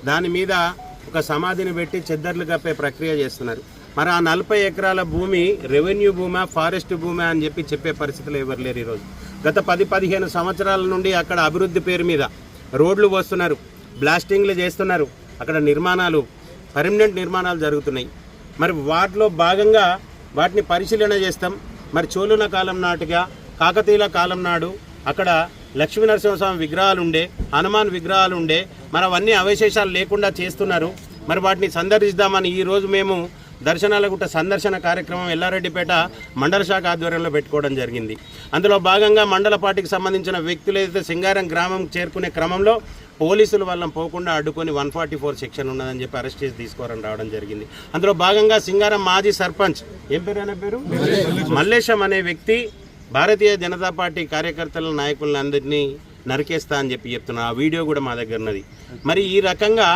దాని మీద ఒక సమాధిని పెట్టి చెద్దర్లు కప్పే ప్రక్రియ చేస్తున్నారు. మరి ఆ 40 ఎకరాల భూమి రెవెన్యూ భూమా, ఫారెస్ట్ భూమా అని చెప్పే పరిస్థితులు ఎవరు లేరు. ఈరోజు గత 10-15 సంవత్సరాల నుండి అక్కడ అభివృద్ధి పేరు మీద రోడ్లు పోస్తున్నారు, బ్లాస్టింగ్లు చేస్తున్నారు, అక్కడ నిర్మాణాలు, పర్మనెంట్ నిర్మాణాలు జరుగుతున్నాయి. మరి వాటిలో భాగంగా వాటిని పరిశీలన చేస్తాం. మరి చోళుల కాలం నాటిగా, కాకతీయుల కాలం నాడు అక్కడ లక్ష్మీనరసింహస్వామి విగ్రహాలు ఉండే, హనుమాన్ విగ్రహాలు ఉండే, మరి అవన్నీ అవశేషాలు లేకుండా చేస్తున్నారు. మరి వాటిని సందర్శిద్దామని ఈరోజు మేము దర్శనాలగుట్ట సందర్శన కార్యక్రమం ఎల్లారెడ్డిపేట మండల శాఖ ఆధ్వర్యంలో పెట్టుకోవడం జరిగింది. అందులో భాగంగా మండల పార్టీకి సంబంధించిన వ్యక్తులు ఏదైతే సింగారం గ్రామం చేరుకునే క్రమంలో పోలీసులు వాళ్ళని పోకుండా అడ్డుకొని 144 సెక్షన్ ఉన్నదని చెప్పి అరెస్ట్ చేసి తీసుకోవాలని రావడం జరిగింది. అందులో భాగంగా సింగారం మాజీ సర్పంచ్ ఏం పేరు అనే పేరు మల్లేశం అనే వ్యక్తి భారతీయ జనతా పార్టీ కార్యకర్తల నాయకులను అందరినీ నరికేస్తా అని చెప్పి చెప్తున్నారు. ఆ వీడియో కూడా మా దగ్గర ఉన్నది. మరి ఈ రకంగా